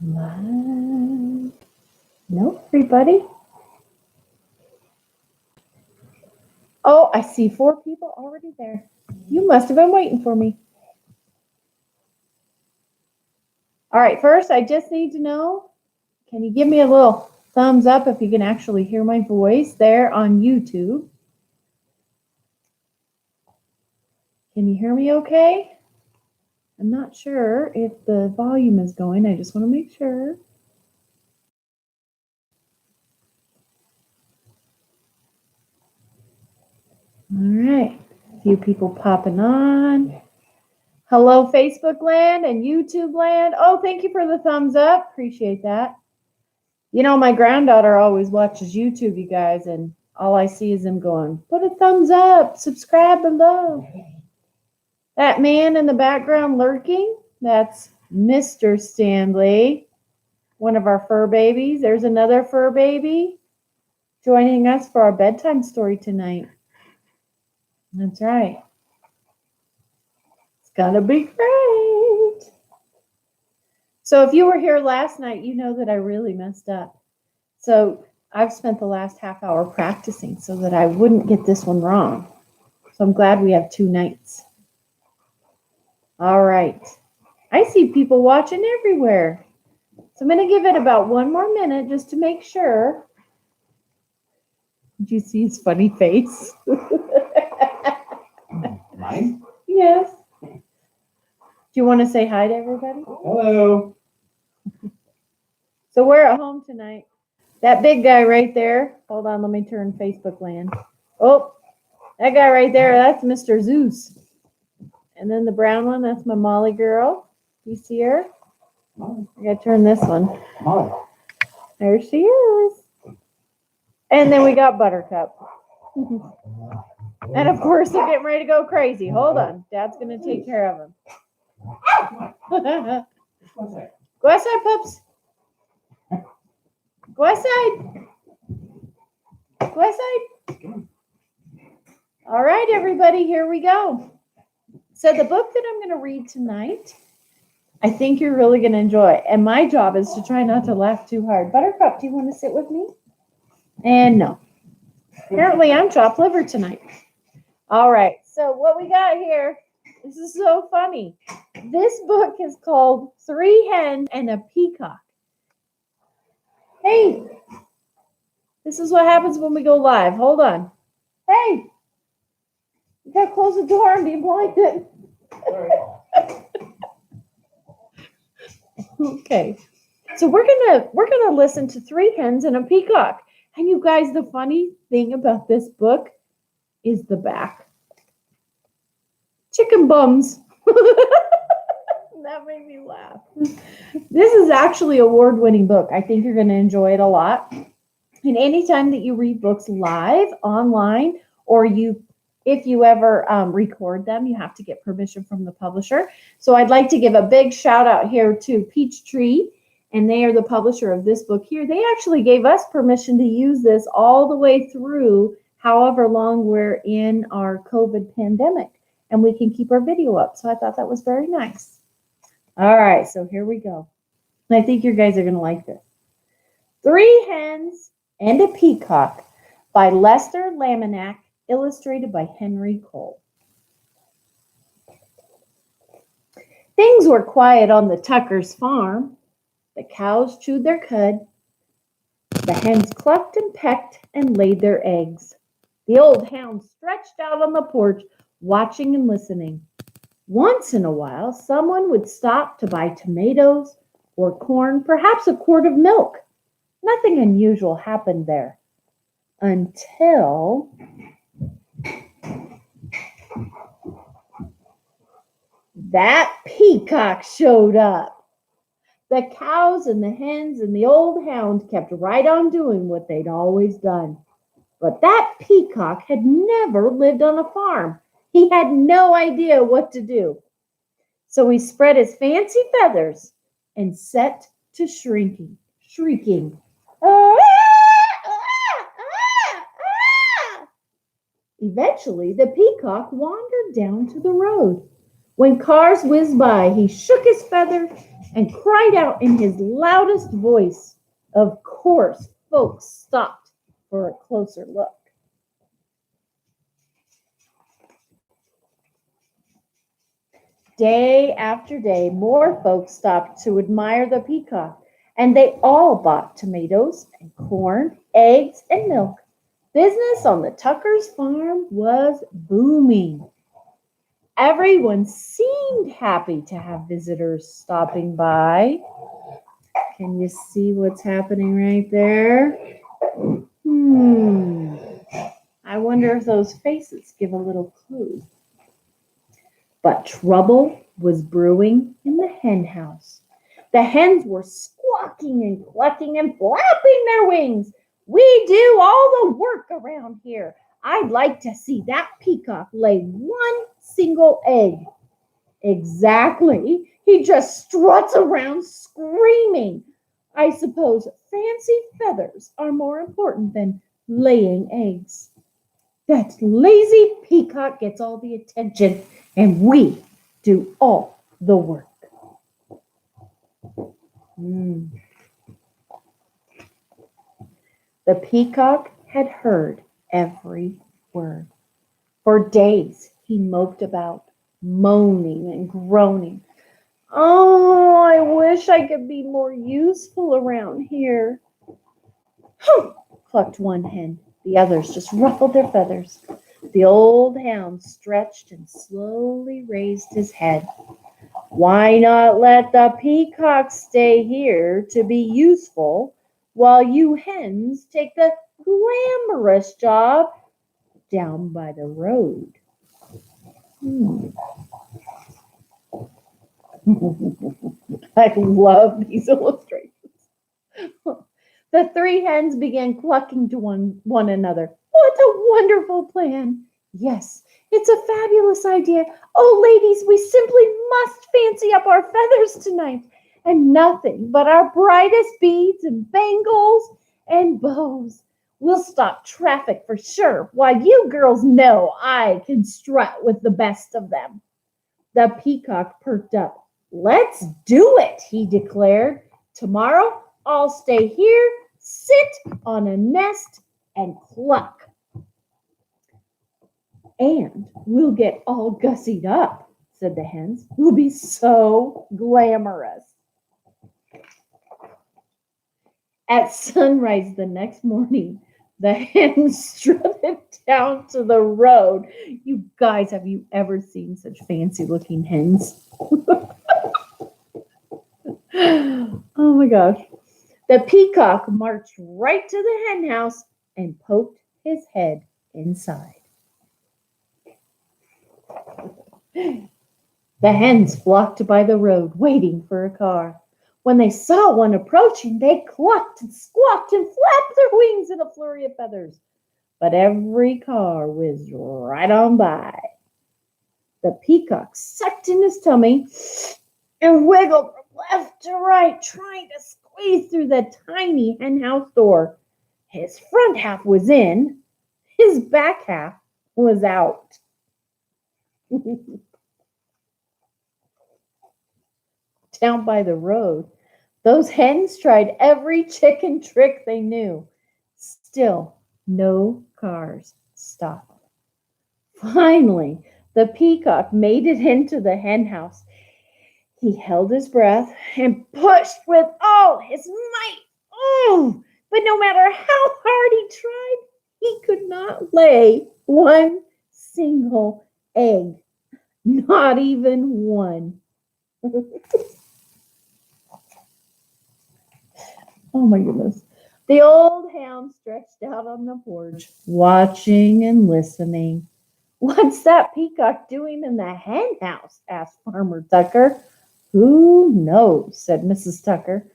Live. No, everybody. Oh, I see 4 people already there. You must have been waiting for me. All right, first, I just need to know, can you give me a little thumbs up if you can actually hear my voice there on YouTube? Can you hear me okay? I'm not sure if the volume is going. I just want to make sure. All right, a few people popping on. Hello, Facebook land and YouTube land. Oh, thank you for the thumbs up. Appreciate that. You know, my granddaughter always watches YouTube, you guys, and all I see is them going, put a thumbs up, subscribe below. That man in the background lurking, that's Mr. Standley, one of our fur babies. There's another fur baby joining us for our bedtime story tonight. That's right. It's gonna be great. So if you were here last night, you know that I really messed up. So I've spent the last half hour practicing so that I wouldn't get this one wrong. So I'm glad we have 2 nights. All right. I see people watching everywhere. So I'm going to give it about 1 more minute just to make sure. Did you see his funny face? Mine? Yes. Do you want to say hi to everybody? Hello. So we're at home tonight. That big guy right there. Hold on, let me turn Facebook land. Oh, that guy right there, that's Mr. Zeus. And then the brown one, that's my Molly girl. You see her? I gotta turn this one. Molly. There she is. And then we got Buttercup. And of course, they're getting ready to go crazy. Hold on. Dad's gonna take care of them. Go outside, pups. Go outside. Go outside. All right, everybody, here we go. So the book that I'm going to read tonight, I think you're really going to enjoy. And my job is to try not to laugh too hard. Buttercup, do you want to sit with me? And no. Apparently, I'm chopped liver tonight. All right, so what we got here, this is so funny. This book is called 3 Hens and a Peacock. Hey, this is what happens when we go live. Hold on. Hey, you gotta close the door and be blinded. Okay, so we're gonna listen to 3 Hens and a Peacock. And you guys, the funny thing about this book is the back. Chicken bums. That made me laugh. This is actually an award-winning book. I think you're going to enjoy it a lot. And anytime that you read books live, online, or if you ever record them, you have to get permission from the publisher. So I'd like to give a big shout out here to Peachtree, and they are the publisher of this book here. They actually gave us permission to use this all the way through however long we're in our COVID pandemic, and we can keep our video up. So I thought that was very nice. All right, so here we go. I think you guys are going to like this. 3 Hens and a Peacock by Lester Laminack, illustrated by Henry Cole. Things were quiet on the Tuckers' farm. The cows chewed their cud. The hens clucked and pecked and laid their eggs. The old hound stretched out on the porch, watching and listening. Once in a while, someone would stop to buy tomatoes or corn, perhaps a quart of milk. Nothing unusual happened there until that peacock showed up. The cows and the hens and the old hound kept right on doing what they'd always done. But that peacock had never lived on a farm. He had no idea what to do. So he spread his fancy feathers and set to shrieking. Eventually, the peacock wandered down to the road. When cars whizzed by, he shook his feather and cried out in his loudest voice. Of course, folks stopped for a closer look. Day after day, more folks stopped to admire the peacock, and they all bought tomatoes and corn, eggs, and milk. Business on the Tuckers' farm was booming. Everyone seemed happy to have visitors stopping by. Can you see what's happening right there? I wonder if those faces give a little clue. But trouble was brewing in the hen house. The hens were squawking and clucking and flapping their wings. We do all the work around here. I'd like to see that peacock lay one single egg. Exactly. He just struts around screaming. I suppose fancy feathers are more important than laying eggs. That lazy peacock gets all the attention, and we do all the work. The peacock had heard every word. For days he moped about, moaning and groaning. Oh, I wish I could be more useful around here. Clucked one hen. The others just ruffled their feathers. The old hound stretched and slowly raised his head. Why not let the peacock stay here to be useful while you hens take the glamorous job down by the road? I love these illustrations. The three hens began clucking to one another. What a wonderful plan! Yes, it's a fabulous idea. Oh, ladies, we simply must fancy up our feathers tonight. And nothing but our brightest beads and bangles and bows. We'll stop traffic for sure, while you girls know I can strut with the best of them. The peacock perked up. Let's do it, he declared. Tomorrow I'll stay here, sit on a nest, and cluck. And we'll get all gussied up, said the hens. We'll be so glamorous. At sunrise the next morning, the hens strutted down to the road. You guys, have you ever seen such fancy looking hens? Oh my gosh. The peacock marched right to the hen house and poked his head inside. The hens flocked by the road, waiting for a car. When they saw one approaching, they clucked and squawked and flapped their wings in a flurry of feathers. But every car whizzed right on by. The peacock sucked in his tummy and wiggled from left to right, trying to squeeze through the tiny hen house door. His front half was in, his back half was out. Down by the road, those hens tried every chicken trick they knew. Still, no cars stopped. Finally, the peacock made it into the hen house. He held his breath and pushed with all his might. Oh, but no matter how hard he tried, he could not lay one single egg. Not even one. Oh my goodness. The old hound stretched out on the porch, watching and listening. What's that peacock doing in the hen house? Asked Farmer Tucker. Who knows, said Mrs. Tucker.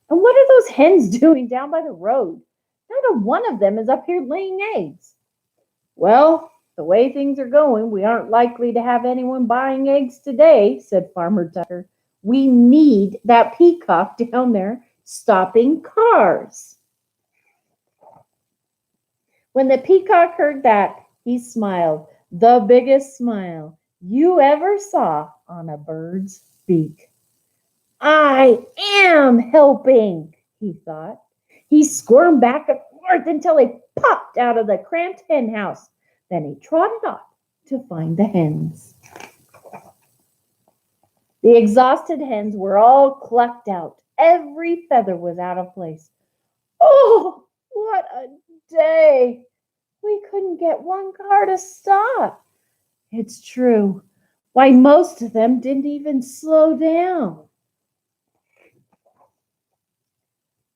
And what are those hens doing down by the road? Not a one of them is up here laying eggs. Well, the way things are going, we aren't likely to have anyone buying eggs today, said Farmer Tucker. We need that peacock down there stopping cars. When the peacock heard that, he smiled, the biggest smile you ever saw on a bird's beak. I am helping, he thought. He squirmed back and forth until he popped out of the cramped hen house. Then he trotted off to find the hens. The exhausted hens were all clucked out. Every feather was out of place. Oh, what a day! We couldn't get one car to stop. It's true. Why, most of them didn't even slow down.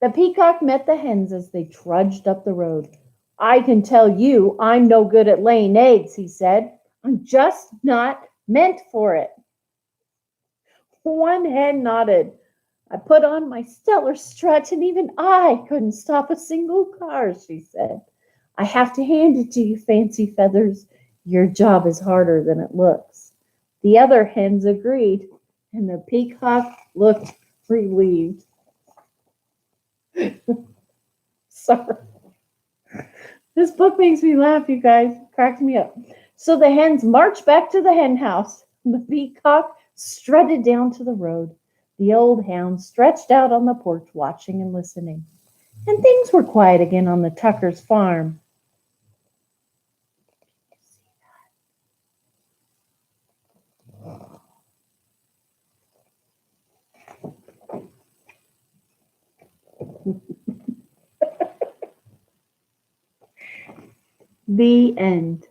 The peacock met the hens as they trudged up the road. I can tell you I'm no good at laying eggs, he said. I'm just not meant for it. One hen nodded. I put on my stellar strut and even I couldn't stop a single car, she said. I have to hand it to you, Fancy Feathers. Your job is harder than it looks. The other hens agreed, and the peacock looked relieved. Sorry. This book makes me laugh, you guys. It cracks me up. So the hens marched back to the hen house. The peacock strutted down to the road. The old hound stretched out on the porch, watching and listening. And things were quiet again on the Tuckers' farm. The end.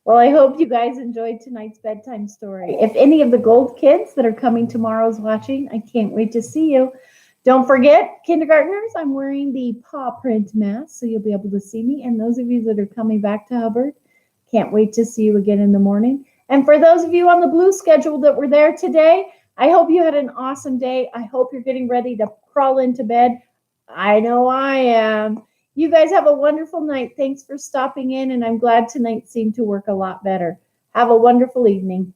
Well, I hope you guys enjoyed tonight's bedtime story. If any of the Gold kids that are coming tomorrow's watching, I can't wait to see you. Don't forget, kindergartners, I'm wearing the paw print mask, so you'll be able to see me. And those of you that are coming back to Hubbard, can't wait to see you again in the morning. And for those of you on the blue schedule that were there today, I hope you had an awesome day. I hope you're getting ready to crawl into bed. I know I am. You guys have a wonderful night. Thanks for stopping in, and I'm glad tonight seemed to work a lot better. Have a wonderful evening.